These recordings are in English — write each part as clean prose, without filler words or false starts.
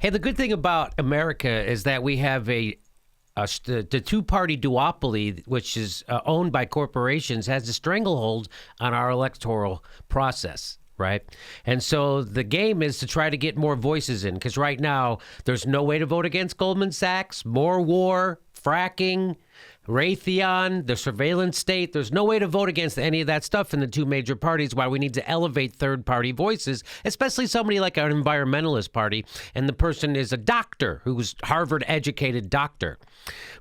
Hey, the good thing about America is that we have the two-party duopoly, which is owned by corporations, has a stranglehold on our electoral process, right? And so the game is to try to get more voices in, because right now there's no way to vote against Goldman Sachs, more war, fracking, Raytheon, the surveillance state. There's no way to vote against any of that stuff in the two major parties. Why we need to elevate third-party voices, especially somebody like an environmentalist party, and the person is a doctor who's Harvard-educated doctor.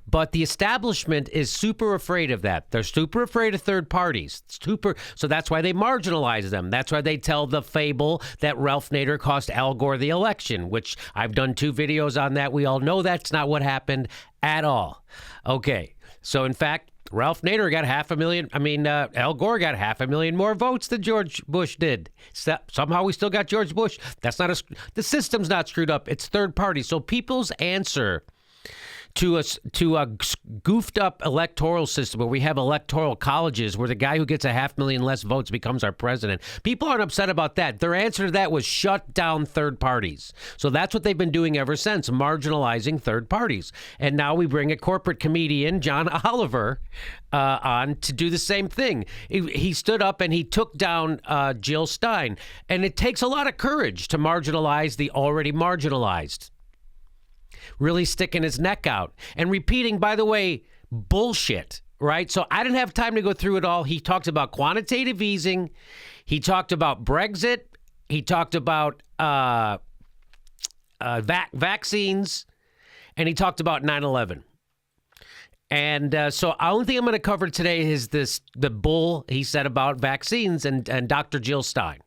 But the establishment is super afraid of that. They're super afraid of third parties. So that's why they marginalize them. That's why they tell the fable that Ralph Nader cost Al Gore the election, which I've done 2 videos on that. We all know that's not what happened at all. Okay. So, in fact, Ralph Nader got Al Gore got 500,000 more votes than George Bush did. Somehow we still got George Bush. The system's not screwed up. It's third party. So people's answer to a goofed up electoral system where we have electoral colleges where the guy who gets 500,000 less votes becomes our president. People aren't upset about that. Their answer to that was shut down third parties. So that's what they've been doing ever since, marginalizing third parties. And now we bring a corporate comedian, John Oliver, on to do the same thing. He stood up and he took down Jill Stein. And it takes a lot of courage to marginalize the already marginalized. Really sticking his neck out and repeating, by the way, bullshit, right? So I didn't have time to go through it all. He talked about quantitative easing. He talked about Brexit. He talked about vaccines. And he talked about 9/11. And so the only thing I'm going to cover today is the bull he said about vaccines and Dr. Jill Stein.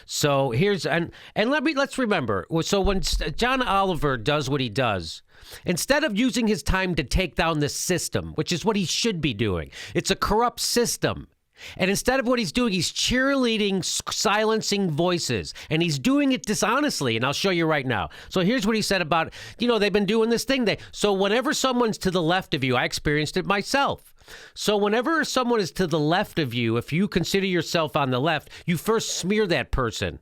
So let's remember. So when John Oliver does what he does, instead of using his time to take down the system, which is what he should be doing, it's a corrupt system. And instead of what he's doing, he's cheerleading, silencing voices, and he's doing it dishonestly. And I'll show you right now. So here's what he said about, they've been doing this thing. So whenever someone's to the left of you, I experienced it myself. So whenever someone is to the left of you, if you consider yourself on the left, you first smear that person.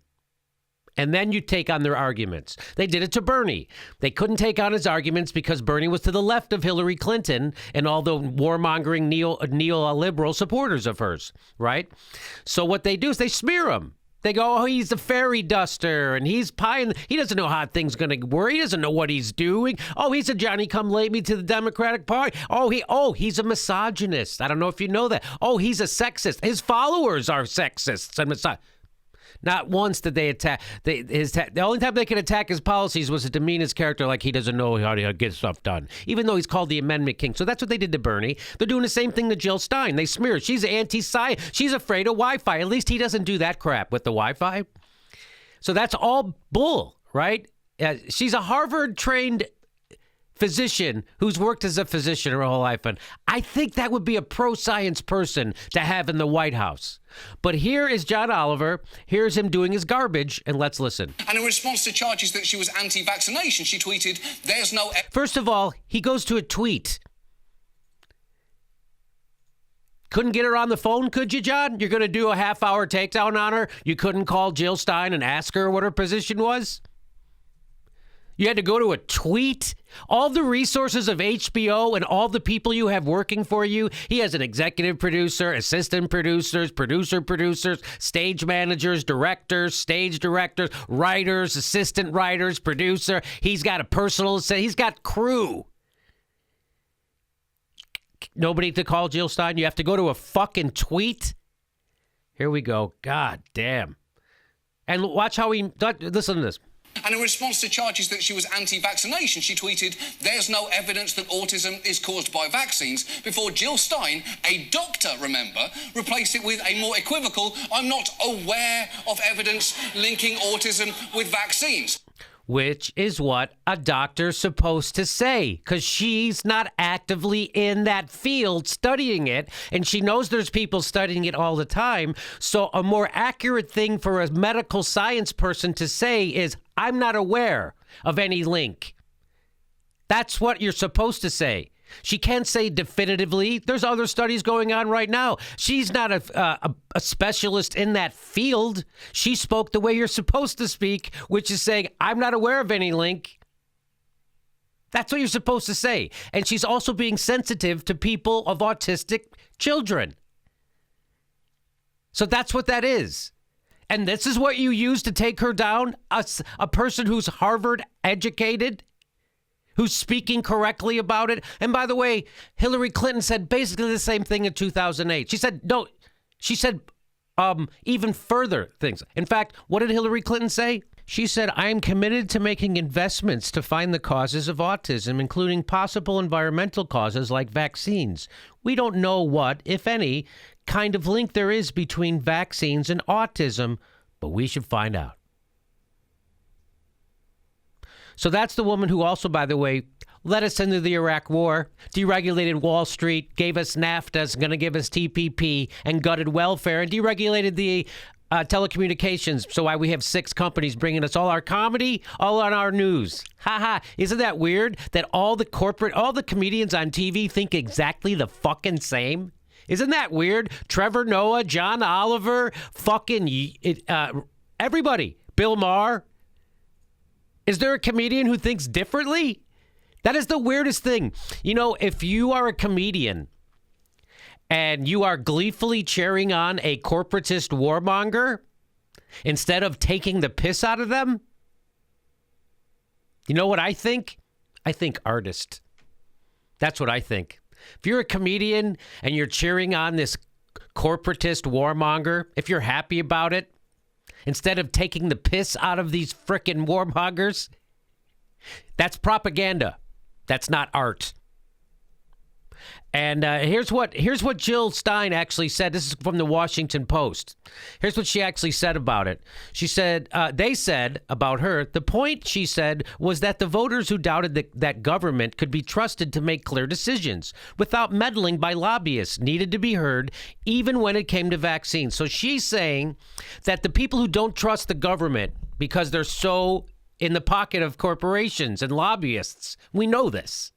And then you take on their arguments. They did it to Bernie. They couldn't take on his arguments because Bernie was to the left of Hillary Clinton and all the warmongering neoliberal supporters of hers, right? So what they do is they smear him. They go, he's a fairy duster, and he's pie. He doesn't know how things going to work. He doesn't know what he's doing. Oh, he's a Johnny-come-lately to the Democratic Party. He's a misogynist. I don't know if you know that. Oh, he's a sexist. His followers are sexists and misogynists. Not once did they attack. The only time they could attack his policies was to demean his character like he doesn't know how to get stuff done, even though he's called the Amendment King. So that's what they did to Bernie. They're doing the same thing to Jill Stein. They smear her. She's anti-science. She's afraid of Wi-Fi. At least he doesn't do that crap with the Wi-Fi. So that's all bull, right? She's a Harvard-trained physician who's worked as a physician her whole life. And I think that would be a pro-science person to have in the White House. But here is John Oliver. Here's him doing his garbage, and let's listen. And in response to charges that she was anti-vaccination, she tweeted, "There's no..." First of all, he goes to a tweet. Couldn't get her on the phone, could you, John? You're going to do a half-hour takedown on her? You couldn't call Jill Stein and ask her what her position was? You had to go to a tweet? All the resources of HBO and all the people you have working for you. He has an executive producer, assistant producers, producers, stage managers, directors, stage directors, writers, assistant writers, producer. He's got a personal, he's got crew. Nobody to call Jill Stein. You have to go to a fucking tweet. Here we go. God damn. And watch how listen to this. And in response to charges that she was anti-vaccination, she tweeted, "There's no evidence that autism is caused by vaccines," before Jill Stein, a doctor, remember, replaced it with a more equivocal, "I'm not aware of evidence linking autism with vaccines." Which is what a doctor's supposed to say, because she's not actively in that field studying it, and she knows there's people studying it all the time. So a more accurate thing for a medical science person to say is, "I'm not aware of any link." That's what you're supposed to say. She can't say definitively. There's other studies going on right now. She's not a specialist in that field. She spoke the way you're supposed to speak, which is saying, "I'm not aware of any link." That's what you're supposed to say. And she's also being sensitive to people of autistic children. So that's what that is. And this is what you use to take her down? A person who's Harvard educated, who's speaking correctly about it. And by the way, Hillary Clinton said basically the same thing in 2008. She said, no, she said even further things. In fact, what did Hillary Clinton say? She said, I am committed to making investments to find the causes of autism, including possible environmental causes like vaccines. We don't know what, if any, kind of link there is between vaccines and autism, but we should find out. So that's the woman who also, by the way, led us into the Iraq War, deregulated Wall Street, gave us NAFTA, is going to give us TPP, and gutted welfare, and deregulated the telecommunications. So why we have 6 companies bringing us all our comedy, all on our news. Ha ha. Isn't that weird that all the comedians on TV think exactly the fucking same? Isn't that weird? Trevor Noah, John Oliver, everybody. Bill Maher. Is there a comedian who thinks differently? That is the weirdest thing. You know, if you are a comedian and you are gleefully cheering on a corporatist warmonger instead of taking the piss out of them, you know what I think? I think artist. That's what I think. If you're a comedian and you're cheering on this corporatist warmonger, if you're happy about it, instead of taking the piss out of these frickin' warmongers, that's propaganda. That's not art. And here's what Jill Stein actually said. This is from the Washington Post. Here's what she actually said about it. She said, they said about her, the point, she said, was that the voters who doubted that government could be trusted to make clear decisions without meddling by lobbyists needed to be heard, even when it came to vaccines. So she's saying that the people who don't trust the government because they're so in the pocket of corporations and lobbyists, we know this.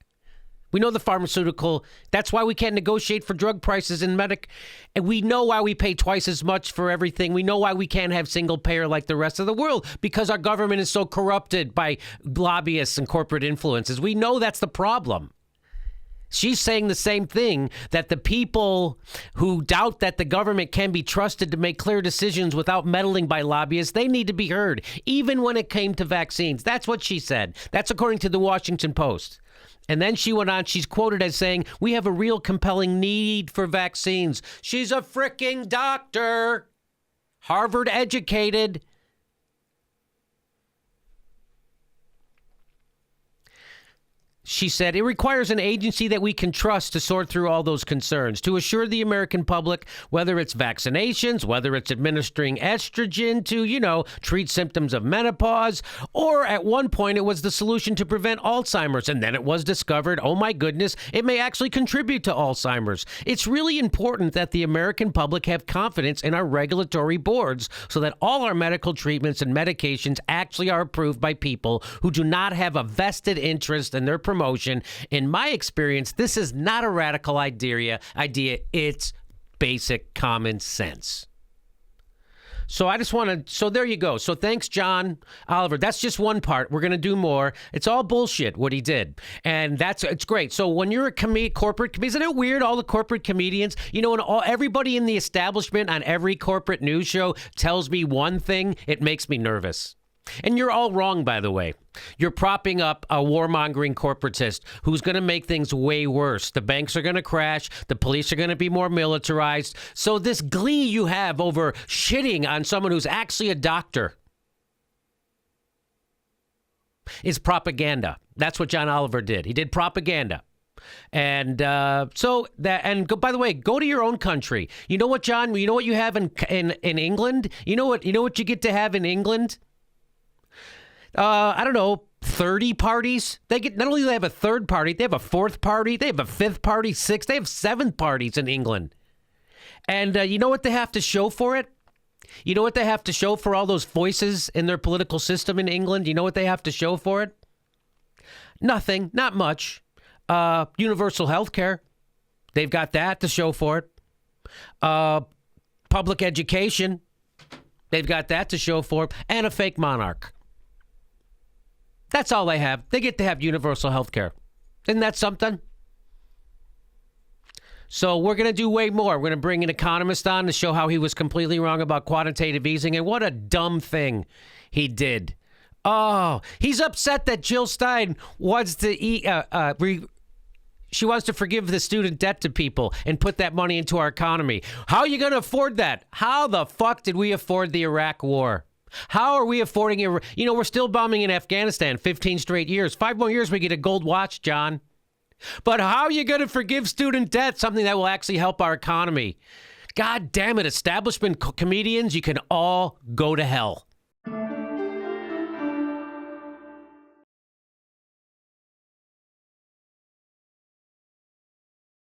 We know the pharmaceutical. That's why we can't negotiate for drug prices and and we know why we pay twice as much for everything. We know why we can't have single payer like the rest of the world, because our government is so corrupted by lobbyists and corporate influences. We know that's the problem. She's saying the same thing, that the people who doubt that the government can be trusted to make clear decisions without meddling by lobbyists, they need to be heard, even when it came to vaccines. That's what she said. That's according to the Washington Post. And then she went on, she's quoted as saying, we have a real compelling need for vaccines. She's a freaking doctor, Harvard educated. She said, it requires an agency that we can trust to sort through all those concerns, to assure the American public, whether it's vaccinations, whether it's administering estrogen to, treat symptoms of menopause, or at one point it was the solution to prevent Alzheimer's. And then it was discovered, oh my goodness, it may actually contribute to Alzheimer's. It's really important that the American public have confidence in our regulatory boards so that all our medical treatments and medications actually are approved by people who do not have a vested interest in their promotion. In my experience, this is not a radical idea. It's basic common sense. So I just want to, so there you go. So thanks, John Oliver. That's just one part. We're going to do more. It's all bullshit what he did. And it's great. So when you're a corporate comedian, isn't it weird, all the corporate comedians, and everybody in the establishment on every corporate news show tells me one thing, it makes me nervous. And you're all wrong, by the way. You're propping up a warmongering corporatist who's going to make things way worse. The banks are going to crash. The police are going to be more militarized. So this glee you have over shitting on someone who's actually a doctor is propaganda. That's what John Oliver did. He did propaganda. And by the way, go to your own country. You know what, John? You know what you have in England? You know what you get to have in England? I don't know, 30 parties. Not only do they have a third party, they have a fourth party, they have a fifth party, sixth, they have 7 parties in England. And you know what they have to show for it? You know what they have to show for all those voices in their political system in England? You know what they have to show for it? Nothing, not much. Universal health care. They've got that to show for it. Public education. They've got that to show for it. And a fake monarch. That's all they have. They get to have universal health care. Isn't that something? So we're going to do way more. We're going to bring an economist on to show how he was completely wrong about quantitative easing and what a dumb thing he did. Oh, he's upset that Jill Stein wants to she wants to forgive the student debt to people and put that money into our economy. How are you going to afford that? How the fuck did we afford the Iraq war? How are we affording it? You know, we're still bombing in Afghanistan 15 straight years. 5 more years, we get a gold watch, John. But how are you going to forgive student debt, something that will actually help our economy? God damn it, establishment comedians, you can all go to hell.